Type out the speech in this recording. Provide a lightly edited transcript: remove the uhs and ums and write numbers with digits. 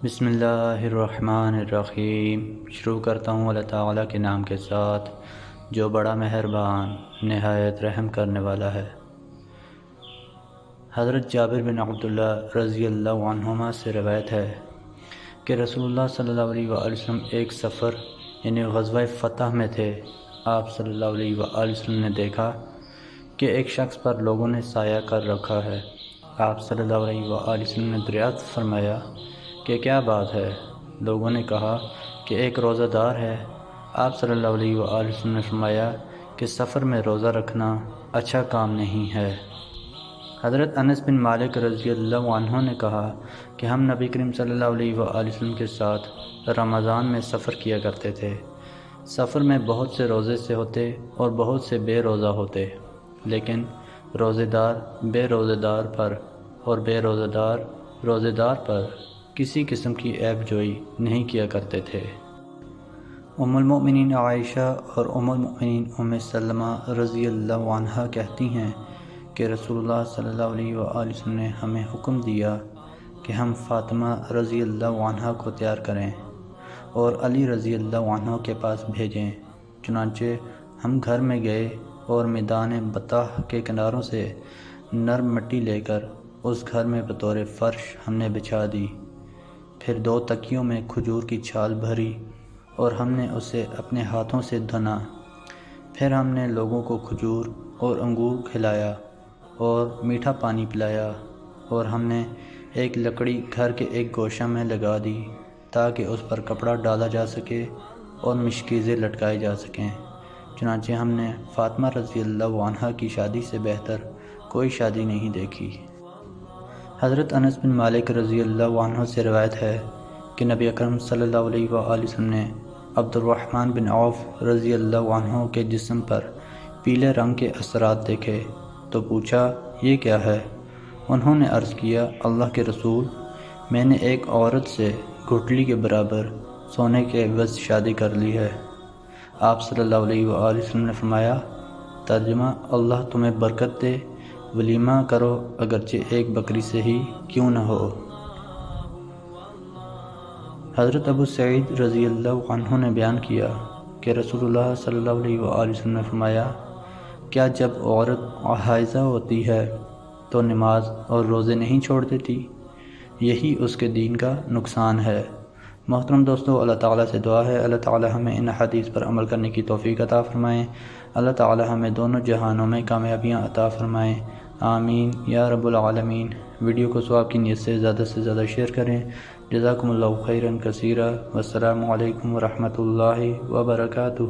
بسم اللہ الرحمن الرحیم۔ شروع کرتا ہوں اللہ تعالیٰ کے نام کے ساتھ جو بڑا مہربان نہایت رحم کرنے والا ہے۔ حضرت جابر بن عبداللہ رضی اللہ عنہما سے روایت ہے کہ رسول اللہ صلی اللہ علیہ وآلہ وسلم ایک سفر یعنی غزوہ فتح میں تھے۔ آپ صلی اللہ علیہ وآلہ وسلم نے دیکھا کہ ایک شخص پر لوگوں نے سایہ کر رکھا ہے۔ آپ صلی اللہ علیہ وآلہ وسلم نے دریافت فرمایا کہ کیا بات ہے؟ لوگوں نے کہا کہ ایک روزہ دار ہے۔ آپ صلی اللہ علیہ وآلہ وسلم نے فرمایا کہ سفر میں روزہ رکھنا اچھا کام نہیں ہے۔ حضرت انس بن مالک رضی اللہ عنہ نے کہا کہ ہم نبی کریم صلی اللہ علیہ وآلہ وسلم کے ساتھ رمضان میں سفر کیا کرتے تھے۔ سفر میں بہت سے روزے سے ہوتے اور بہت سے بے روزہ ہوتے، لیکن روزے دار بے روزے دار پر اور بے روزے دار روزے دار پر کسی قسم کی عیب جوئی نہیں کیا کرتے تھے۔ ام المؤمنین عائشہ اور ام المؤمنین ام سلمہ رضی اللہ عنہا کہتی ہیں کہ رسول اللہ صلی اللہ علیہ وآلہ وسلم نے ہمیں حکم دیا کہ ہم فاطمہ رضی اللہ عنہا کو تیار کریں اور علی رضی اللہ عنہ کے پاس بھیجیں۔ چنانچہ ہم گھر میں گئے اور میدان بطح کے کناروں سے نرم مٹی لے کر اس گھر میں بطور فرش ہم نے بچھا دی، پھر 2 تکیوں میں کھجور کی چھال بھری اور ہم نے اسے اپنے ہاتھوں سے دھنا، پھر ہم نے لوگوں کو کھجور اور انگور کھلایا اور میٹھا پانی پلایا، اور ہم نے ایک لکڑی گھر کے ایک گوشہ میں لگا دی تاکہ اس پر کپڑا ڈالا جا سکے اور مشکیزیں لٹکائی جا سکیں۔ چنانچہ ہم نے فاطمہ رضی اللہ عنہا کی شادی سے بہتر کوئی شادی نہیں دیکھی۔ حضرت انس بن مالک رضی اللہ عنہ سے روایت ہے کہ نبی اکرم صلی اللہ علیہ وآلہ وسلم نے عبد الرحمن بن عوف رضی اللہ عنہ کے جسم پر پیلے رنگ کے اثرات دیکھے تو پوچھا یہ کیا ہے؟ انہوں نے عرض کیا اللہ کے رسول، میں نے ایک عورت سے گٹھلی کے برابر سونے کے عوض شادی کر لی ہے۔ آپ صلی اللہ علیہ وآلہ وسلم نے فرمایا، ترجمہ اللہ تمہیں برکت دے، ولیمہ کرو اگرچہ ایک بکری سے ہی کیوں نہ ہو۔ حضرت ابو سعید رضی اللہ عنہ نے بیان کیا کہ رسول اللہ صلی اللہ علیہ وآلہ وسلم نے فرمایا، کیا جب عورت حائضہ ہوتی ہے تو نماز اور روزے نہیں چھوڑ دیتی؟ یہی اس کے دین کا نقصان ہے۔ محترم دوستو، اللہ تعالیٰ سے دعا ہے اللہ تعالیٰ ہمیں ان حدیث پر عمل کرنے کی توفیق عطا فرمائیں۔ اللہ تعالیٰ ہمیں دونوں جہانوں میں کامیابیاں عطا فرمائیں، آمین یا رب العالمین۔ ویڈیو کو ثواب کی نیت سے زیادہ شیئر کریں۔ جزاکم اللہ خیرا کثیرا، والسلام علیکم ورحمۃ اللہ وبرکاتہ۔